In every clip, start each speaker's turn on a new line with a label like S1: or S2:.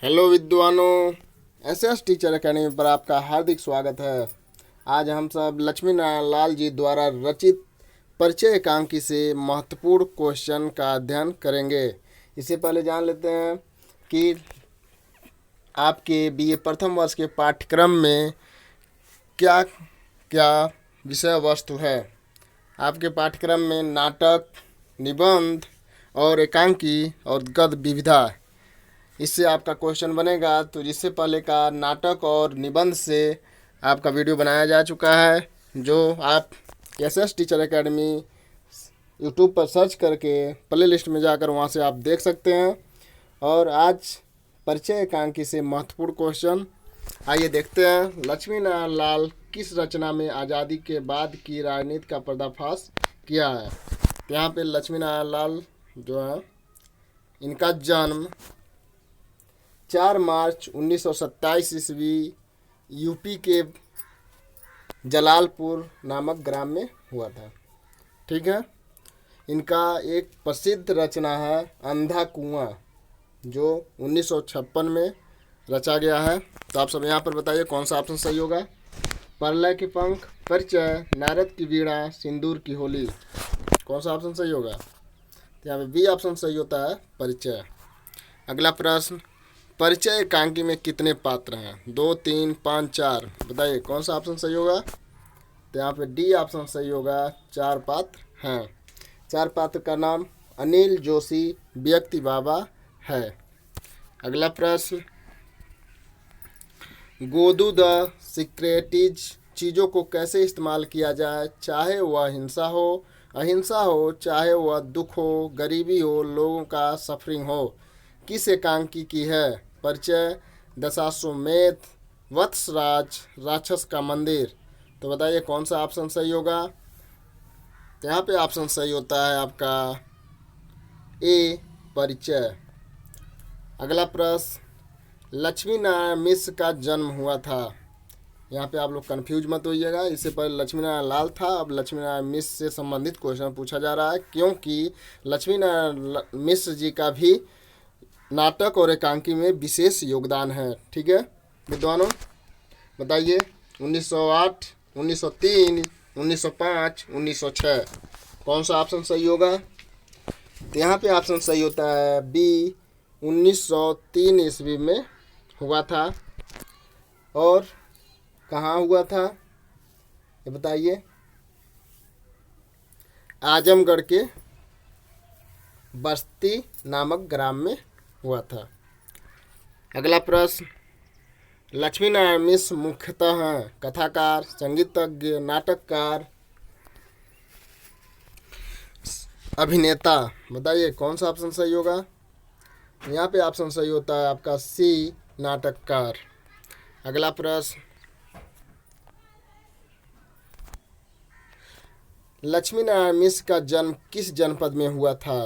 S1: Hello विद्वानों, SS teacher academy पर आपका हार्दिक स्वागत है। आज हम सब लक्ष्मी नारायण लाल जी द्वारा रचित परिचय एकांकी से महत्वपूर्ण क्वेश्चन का अध्ययन करेंगे। इससे पहले जान लेते हैं कि आपके बीए प्रथम वर्ष के पाठ्यक्रम में क्या क्या विषय वस्तु है। आपके पाठ्यक्रम में नाटक, निबंध और एकांकी और गद्य विविधा, इससे आपका क्वेश्चन बनेगा। तो इससे पहले का नाटक और निबंध से आपका वीडियो बनाया जा चुका है, जो आप एसएस टीचर एकेडमी यूट्यूब पर सर्च करके प्ले लिस्ट में जाकर वहां से आप देख सकते हैं। और आज परिचय एकांकी से महत्वपूर्ण क्वेश्चन, आइए देखते हैं। लक्ष्मी नारायण लाल किस रचना में आज़ादी के बाद की राजनीति का पर्दाफाश किया है। तो यहाँ पे लक्ष्मी नारायण लाल जो है, इनका जन्म 4 मार्च 1927 ईस्वी यूपी के जलालपुर नामक ग्राम में हुआ था। ठीक है। इनका एक प्रसिद्ध रचना है अंधा कुआं, जो 1956 में रचा गया है। तो आप सब यहाँ पर बताइए कौन सा ऑप्शन सही होगा। प्रलय के पंख, परिचय, नारद की वीणा, सिंदूर की होली, कौन सा ऑप्शन सही होगा। तो यहाँ पे बी ऑप्शन सही होता है, परिचय। अगला प्रश्न, परिचय एकांकी में कितने पात्र हैं। 2, 3, 5, 4, बताइए कौन सा ऑप्शन सही होगा। तो यहाँ पे डी ऑप्शन सही होगा, 4 पात्र हैं। 4 पात्र का नाम अनिल जोशी व्यक्ति बाबा है। अगला प्रश्न, गोदू द सिक्रेटिज चीज़ों को कैसे इस्तेमाल किया जाए, चाहे वह हिंसा हो, अहिंसा हो, चाहे वह दुख हो, गरीबी हो, लोगों का सफरिंग हो, किस एकांकी की है। परिचय, दशाश्वमेध, वत्सराज, राक्षस का मंदिर। तो बताइए कौन सा ऑप्शन सही होगा। तो यहाँ पे ऑप्शन सही होता है आपका ए, परिचय। अगला प्रश्न, लक्ष्मी नारायण मिश्र का जन्म हुआ था। यहाँ पे आप लोग कंफ्यूज मत होइएगा। इससे पहले लक्ष्मी नारायण लाल था, अब लक्ष्मी नारायण मिश्र से संबंधित क्वेश्चन पूछा जा रहा है, क्योंकि लक्ष्मी नारायण मिश्र जी का भी नाटक और एकांकी में विशेष योगदान है। ठीक है विद्वानों, बताइए 1908, 1903, 1905, 1906, कौन सा ऑप्शन सही होगा। तो यहाँ पे ऑप्शन सही होता है बी, 1903 ईस्वी में हुआ था। और कहाँ हुआ था ये बताइए। आजमगढ़ के बस्ती नामक ग्राम में हुआ था। अगला प्रश्न, लक्ष्मी नारायण मिश्र मुख्यतः हैं कथाकार, संगीतज्ञ, नाटककार, अभिनेता। बताइए कौन सा ऑप्शन सही होगा। यहाँ पे ऑप्शन सही होता है आपका सी, नाटककार। अगला प्रश्न, लक्ष्मी नारायण मिश्र का जन्म किस जनपद में हुआ था।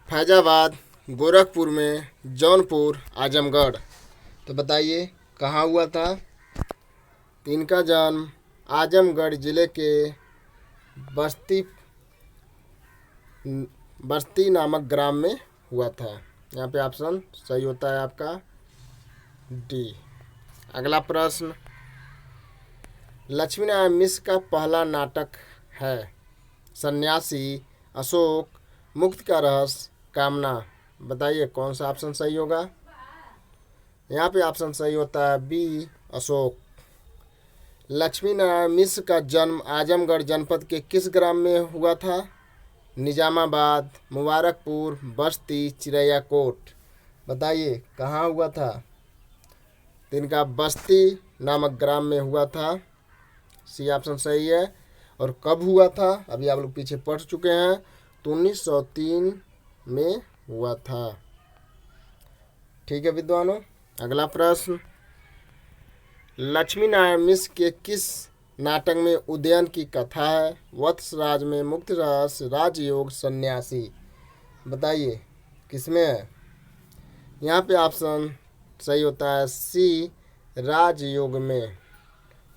S1: फैजाबाद, गोरखपुर में, जौनपुर, आजमगढ़। तो बताइए कहाँ हुआ था। इनका जन्म आजमगढ़ जिले के बस्ती नामक ग्राम में हुआ था। यहाँ पे ऑप्शन सही होता है आपका डी। अगला प्रश्न, लक्ष्मी नारायण मिश्र का पहला नाटक है सन्यासी, अशोक, मुक्त का रहस्य, कामना। बताइए कौन सा ऑप्शन सही होगा। यहाँ पे ऑप्शन सही होता है बी, अशोक। लक्ष्मी नारायण मिश्र का जन्म आजमगढ़ जनपद के किस ग्राम में हुआ था। निजामाबाद, मुबारकपुर, बस्ती, चिड़ैयाकोट। बताइए कहाँ हुआ था। तो इनका बस्ती नामक ग्राम में हुआ था, सी ऑप्शन सही है। और कब हुआ था, अभी आप लोग पीछे पढ़ चुके हैं, तो 1903 में हुआ था। ठीक है विद्वानों। अगला प्रश्न, लक्ष्मी नारायण मिश्र के किस नाटक में उदयन की कथा है। वत्सराज में, मुक्त रहस्य, राजयोग, सन्यासी। बताइए किसमें है। यहाँ पे ऑप्शन सही होता है सी, राजयोग में।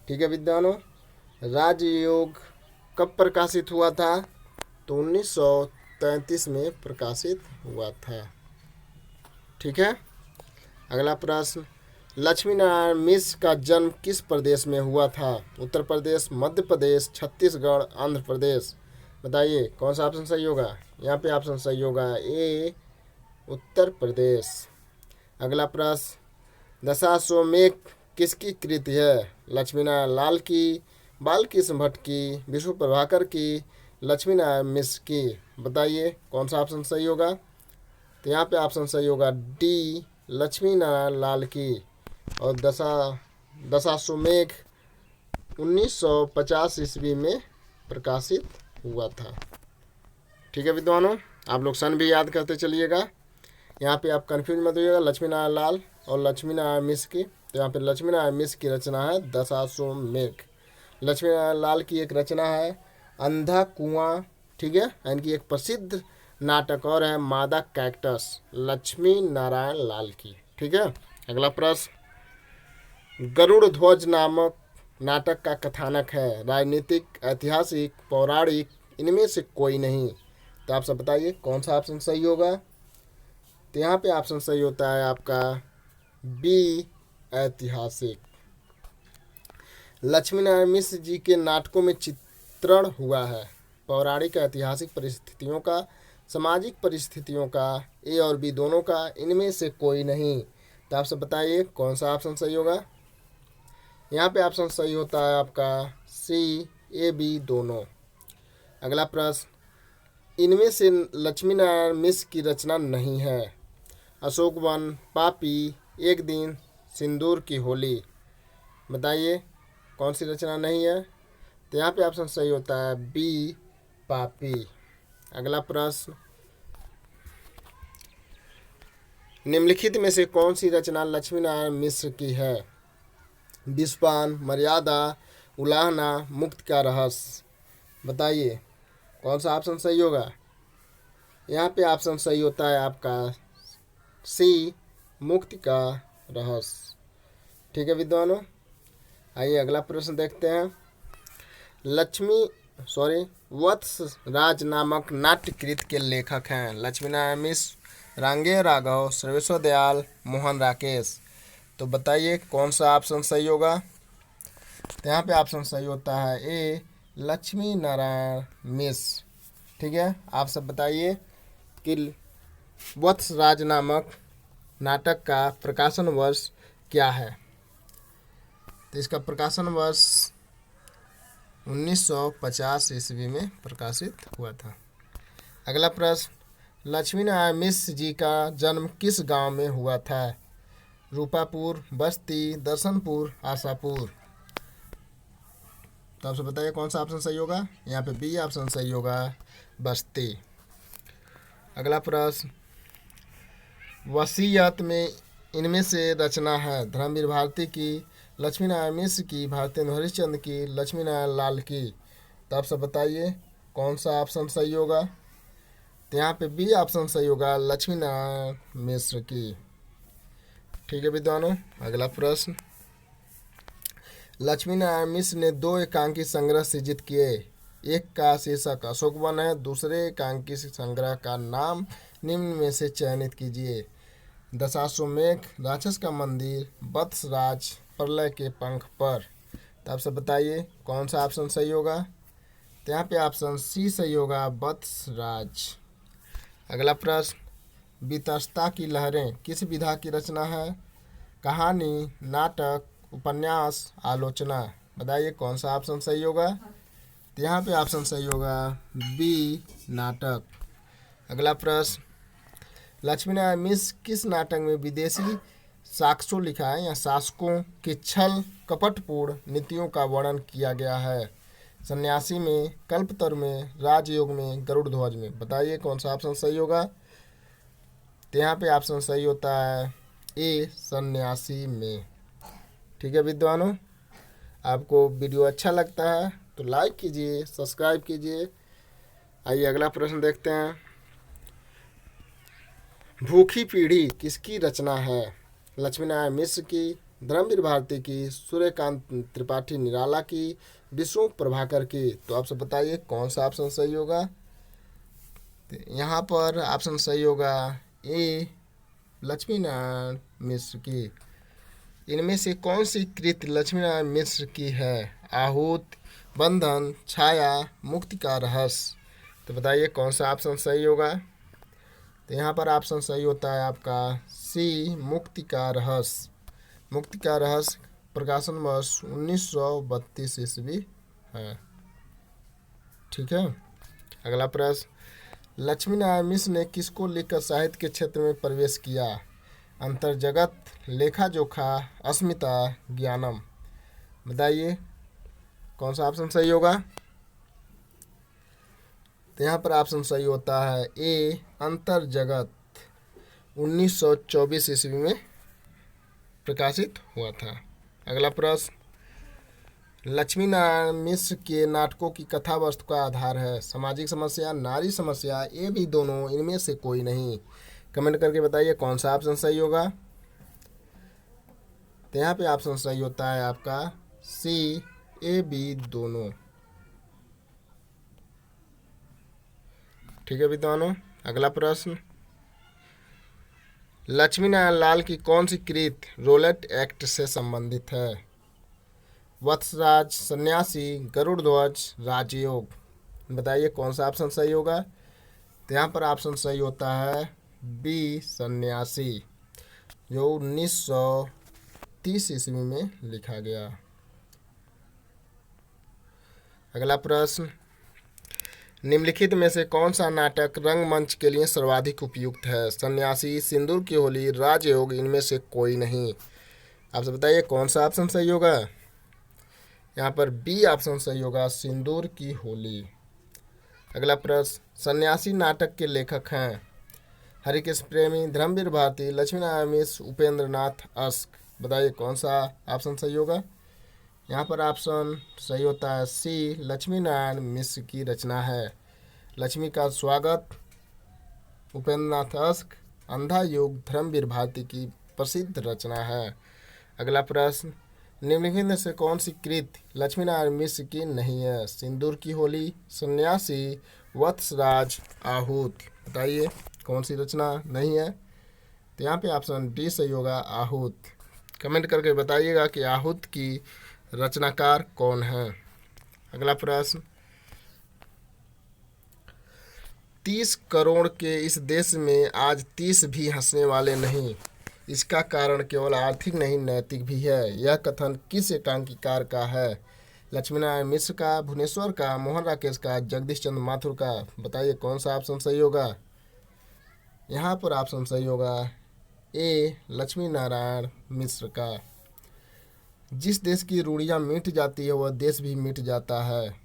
S1: ठीक है विद्वानों, राजयोग कब प्रकाशित हुआ था। तो 1933 में प्रकाशित हुआ था। ठीक है। अगला प्रश्न, लक्ष्मी नारायण मिश्र का जन्म किस प्रदेश में हुआ था? उत्तर प्रदेश, मध्य प्रदेश, छत्तीसगढ़, आंध्र प्रदेश। बताइए कौन सा ऑप्शन सही होगा? यहाँ पे ऑप्शन सही होगा ए, उत्तर प्रदेश। अगला प्रश्न, दशाश्वमेध किसकी कृति है? लक्ष्मीनारायण लाल की, बालकृष्ण भट्ट की, विष्णु प्रभाकर की, लक्ष्मीनारायण मिश्र की। बताइए कौन सा ऑप्शन सही होगा? तो यहाँ पे ऑप्शन सही होगा डी, लक्ष्मीनारायण लाल की। और दशाश्वमेध 1950 ईस्वी में प्रकाशित हुआ था। ठीक है विद्वानों, आप लोग सन भी याद करते चलिएगा। यहाँ पे आप कंफ्यूज मत होइएगा लक्ष्मीनारायण लाल और लक्ष्मीनारायण मिश्र की। तो यहाँ पे लक्ष्मीनारायण मिश्र की रचना है दशाश्वमेध। लक्ष्मीनारायण लाल की एक रचना है अंधा कुआं, ठीक है। इनकी एक प्रसिद्ध नाटक और है मादा कैक्टस, लक्ष्मी नारायण लाल की। ठीक है। अगला प्रश्न, गरुड़ ध्वज नामक नाटक का कथानक है राजनीतिक, ऐतिहासिक, पौराणिक, इनमें से कोई नहीं। तो आप सब बताइए कौन सा ऑप्शन सही होगा? तो यहाँ पे ऑप्शन सही होता है आपका बी, ऐतिहासिक। लक्ष्मीनारायण मिश्र जी के नाटकों में चित्रण हुआ है पौराणिक, ऐतिहासिक परिस्थितियों का, सामाजिक परिस्थितियों का, ए और बी दोनों का, इनमें से कोई नहीं। तो आप सब बताइए कौन सा ऑप्शन सही होगा? यहाँ पे ऑप्शन सही होता है आपका सी, ए बी दोनों। अगला प्रश्न, इनमें से लक्ष्मीनारायण मिश्र की रचना नहीं है। अशोकवन, पापी, एक दिन, सिंदूर की होली। बताइए कौन सी रचना नहीं है? तो यहाँ पे ऑप्शन सही होता है बी, पापी। अगला प्रश्न, निम्नलिखित में से कौन सी रचना लक्ष्मीनारायण मिश्र की है? विश्वान, मर्यादा, उलाहना, मुक्त का रहस्य। बताइए कौन सा ऑप्शन सही होगा? यहाँ पे ऑप्शन सही होता है आपका सी, मुक्ति का रहस्य। ठीक है विद्वानों, आइए अगला प्रश्न देखते हैं। वत्स राज नामक नाट्यकृत के लेखक हैं लक्ष्मीनारायण मिश्र, रांगे राघव, सर्वेश्वर दयाल, मोहन राकेश। तो बताइए कौन सा ऑप्शन सही होगा? तो यहाँ पे ऑप्शन सही होता है ए, लक्ष्मी नारायण मिश्र। ठीक है। आप सब बताइए कि वत्स राज नामक नाटक का प्रकाशन वर्ष क्या है? तो इसका प्रकाशन वर्ष 1950 ईस्वी में प्रकाशित हुआ था। अगला प्रश्न, लक्ष्मीनारायण मिश्र जी का जन्म किस गांव में हुआ था? रूपापुर, बस्ती, दर्शनपुर, आशापुर। तो आपसे बताइए कौन सा ऑप्शन सही होगा? यहाँ पे बी ऑप्शन सही होगा, बस्ती। अगला प्रश्न, वसीयत में इनमें से रचना है धर्मवीर भारती की, लक्ष्मीनारायण मिश्र की, भारतेंदु हरिश्चंद्र की, लक्ष्मीनारायण लाल की। तो आप सब बताइए कौन सा ऑप्शन सही होगा? तो यहाँ पे बी ऑप्शन सही होगा, लक्ष्मीनारायण मिश्र की। ठीक है विद्वानों, अगला प्रश्न, लक्ष्मीनारायण मिश्र ने 2 एकांकी संग्रह सृजित किए। एक का शीर्षक अशोकवन है, दूसरे एकांकी संग्रह का नाम निम्न में से चयनित कीजिए। दशाश्वमेध, राक्षस का मंदिर, वत्स राज, प्रलय के पंख पर। तो आप सब बताइए कौन सा ऑप्शन सही होगा? तो यहाँ पे ऑप्शन सी सही होगा, वत्स राज। अगला प्रश्न, वितस्ता की लहरें किस विधा की रचना है? कहानी, नाटक, उपन्यास, आलोचना। बताइए कौन सा ऑप्शन सही होगा? तो यहाँ पे ऑप्शन सही होगा बी, नाटक। अगला प्रश्न, लक्ष्मीनारायण मिश्र किस नाटक में विदेशी शासकों लिखा है या शासकों के छल कपटपूर्ण नीतियों का वर्णन किया गया है? सन्यासी में, कल्पतरु में, राजयोग में, गरुड़ ध्वज में। बताइए कौन सा ऑप्शन सही होगा? तो यहाँ पे ऑप्शन सही होता है ए, सन्यासी में। ठीक है विद्वानों, आपको वीडियो अच्छा लगता है तो लाइक कीजिए, सब्सक्राइब कीजिए। आइए अगला प्रश्न देखते हैं। भूखी पीढ़ी किसकी रचना है? लक्ष्मीनारायण मिश्र की, धर्मवीर भारती की, सूर्यकांत त्रिपाठी निराला की, विष्णु प्रभाकर की। तो आप सब बताइए कौन सा ऑप्शन सही होगा? तो यहाँ पर ऑप्शन सही होगा ए, लक्ष्मी नारायण मिश्र की। इनमें से कौन सी कृति लक्ष्मी नारायण मिश्र की है? आहूत, बंधन, छाया, मुक्ति का रहस्य। तो बताइए कौन सा ऑप्शन सही होगा। तो यहाँ पर ऑप्शन सही होता है आपका सी, मुक्ति का रहस्य। मुक्ति का रहस्य प्रकाशन वर्ष 1932 ईस्वी है। ठीक है। अगला प्रश्न, लक्ष्मी नारायण मिश्र ने किसको लिखकर साहित्य के क्षेत्र में प्रवेश किया? अंतर्जगत, लेखा जोखा, अस्मिता, ज्ञानम। बताइए कौन सा ऑप्शन सही होगा। तो यहाँ पर ऑप्शन सही होता है ए, अंतर्जगत। 1924 ईस्वी में प्रकाशित हुआ था। अगला प्रश्न, लक्ष्मी नारायण मिश्र के नाटकों की कथा वस्तु का आधार है? सामाजिक समस्या, नारी समस्या, ये भी दोनों, इनमें से कोई नहीं। कमेंट करके बताइए कौन सा ऑप्शन सही होगा। तो यहाँ पे ऑप्शन सही होता है आपका सी, ए बी दोनों। ठीक है विद्वानों। अगला प्रश्न, लक्ष्मी नारायण लाल की कौन सी कृति रोलेट एक्ट से संबंधित है? वत्सराज, सन्यासी, गरुड़ ध्वज, राजयोग। बताइए कौन सा ऑप्शन सही होगा। तो यहाँ पर ऑप्शन सही होता है बी, सन्यासी, जो 1930 ईस्वी में लिखा गया। अगला प्रश्न, निम्नलिखित में से कौन सा नाटक रंगमंच के लिए सर्वाधिक उपयुक्त है? सन्यासी, सिंदूर की होली, राजयोग, इनमें से कोई नहीं। आप सब बताइए कौन सा ऑप्शन सही होगा। यहाँ पर बी ऑप्शन सही होगा, सिंदूर की होली। अगला प्रश्न, सन्यासी नाटक के लेखक हैं? हरिकृष्ण प्रेमी, धर्मवीर भारती, लक्ष्मी नारायण मिश्र, उपेंद्र नाथ अश्क। बताइए कौन सा ऑप्शन सही होगा। यहाँ पर ऑप्शन सही होता है सी, लक्ष्मी नारायण मिश्र की रचना है। लक्ष्मी का स्वागत, उपेंद्र नाथ अश्क, अंधा युग धर्मवीर भारती की प्रसिद्ध रचना है। अगला प्रश्न, निम्नलिखित में से कौन सी कृति लक्ष्मी नारायण मिश्र की नहीं है? सिंदूर की होली, सन्यासी, वत्सराज, आहूत। बताइए कौन सी रचना नहीं है। तो यहाँ पे ऑप्शन डी सही होगा, आहूत। कमेंट करके बताइएगा कि आहूत की रचनाकार कौन है। अगला प्रश्न, 30 करोड़ के इस देश में आज 30 भी हंसने वाले नहीं। इसका कारण केवल आर्थिक नहीं नैतिक भी है। यह कथन किस एकांकीकार का है? लक्ष्मी नारायण मिश्र का, भुवनेश्वर का, मोहन राकेश का, जगदीश चंद्र माथुर का। बताइए कौन सा ऑप्शन सही होगा। यहाँ पर ऑप्शन सही होगा ए, लक्ष्मी नारायण मिश्र का। जिस देश की रूढ़ियाँ मिट जाती है वह देश भी मिट जाता है।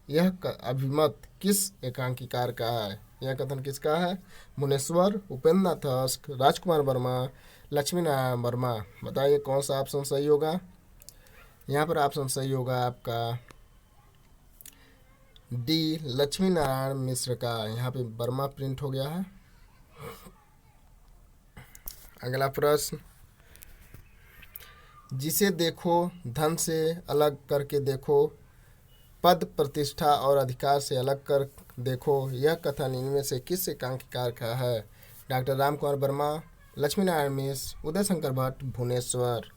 S1: यह अभिमत किस एकांकीकार का है? यह कथन किसका है? भुवनेश्वर, उपेंद्र नाथ अश्क, राजकुमार वर्मा, लक्ष्मी नारायण वर्मा। बताइए कौन सा ऑप्शन सही होगा। यहाँ पर ऑप्शन सही होगा आपका डी, लक्ष्मी नारायण मिश्र का। यहाँ पे वर्मा प्रिंट हो गया है। अगला प्रश्न, जिसे देखो धन से अलग करके देखो, पद प्रतिष्ठा और अधिकार से अलग कर देखो। यह कथन इनमें से किस एकांकीकार का है? डॉक्टर रामकुमार वर्मा, लक्ष्मी नारायण मिश्र, उदय शंकर भट्ट, भुवनेश्वर।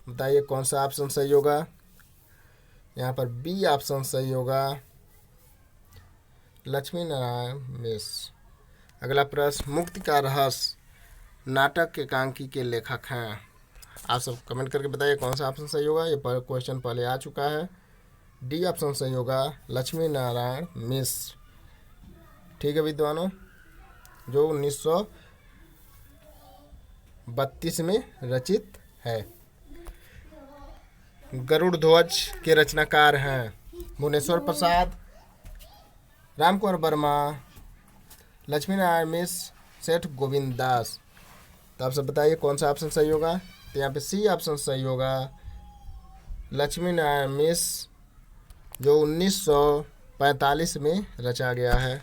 S1: बताइए कौन सा ऑप्शन सही होगा। यहाँ पर बी ऑप्शन सही होगा, लक्ष्मी नारायण मिश्र। अगला प्रश्न, मुक्ति का रहस्य नाटक के एकांकी के लेखक हैं? आप सब कमेंट करके बताइए कौन सा ऑप्शन सही होगा। ये क्वेश्चन पहले आ चुका है। डी ऑप्शन सही होगा, लक्ष्मी नारायण मिश्र। ठीक है विद्वानों, जो 1932 में रचित है। गरुड़ ध्वज के रचनाकार हैं भुवनेश्वर प्रसाद, रामकुमार वर्मा, लक्ष्मी नारायण मिश्र, सेठ गोविंद दास। तो आप सब बताइए कौन सा ऑप्शन सही होगा। तो यहाँ पे सी ऑप्शन सही होगा, लक्ष्मी नारायण मिश्र, जो 1945 में रचा गया है।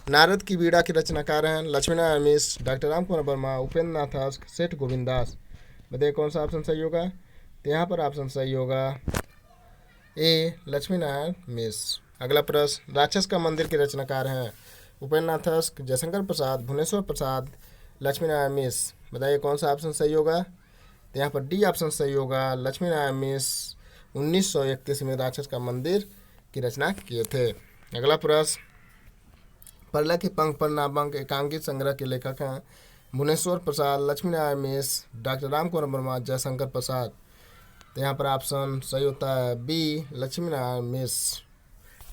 S1: नारद की बीड़ा के रचनाकार हैं लक्ष्मी नारायण मिश्र, डॉक्टर रामकुमार वर्मा, उपेंद्र नाथ अश्क, सेठ गोविंद दास। बताइए कौन सा ऑप्शन सही होगा। तो यहाँ पर ऑप्शन सही होगा ए, लक्ष्मी नारायण मिश्र। अगला प्रश्न, राक्षस का मंदिर के रचनाकार हैं? उपेंद्र नाथ अश्क, जयशंकर प्रसाद, भुवनेश्वर प्रसाद, लक्ष्मी नारायण मिश्र। बताइए कौन सा ऑप्शन सही होगा। तो यहाँ पर डी ऑप्शन सही होगा। लक्ष्मी नारायण मिश्र 1931 में राक्षस का मंदिर की रचना किए थे। अगला प्रश्न, परला की पंख पर नामक एकांकित संग्रह के लेखक हैं भुवनेश्वर प्रसाद, लक्ष्मी नारायण मिश्र, डॉक्टर राम कुमार वर्मा, जयशंकर प्रसाद। तो यहाँ पर ऑप्शन सही होता है बी, लक्ष्मी नारायण मिश्र।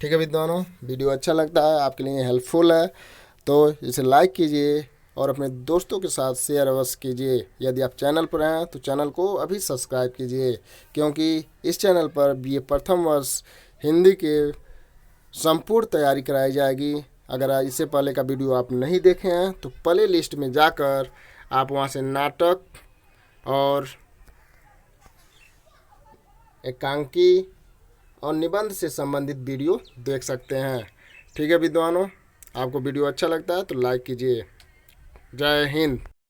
S1: ठीक है विद्वानों, वीडियो अच्छा लगता है, आपके लिए हेल्पफुल है तो इसे लाइक कीजिए और अपने दोस्तों के साथ शेयर अवश्य कीजिए। यदि आप चैनल पर हैं तो चैनल को अभी सब्सक्राइब कीजिए, क्योंकि इस चैनल पर BA प्रथम वर्ष हिंदी के संपूर्ण तैयारी कराई जाएगी। अगर इससे पहले का वीडियो आप नहीं देखे हैं तो प्ले लिस्ट में जाकर आप वहां से नाटक और एकांकी और निबंध से संबंधित वीडियो देख सकते हैं। ठीक है विद्वानों, आपको वीडियो अच्छा लगता है तो लाइक कीजिए। जय हिंद।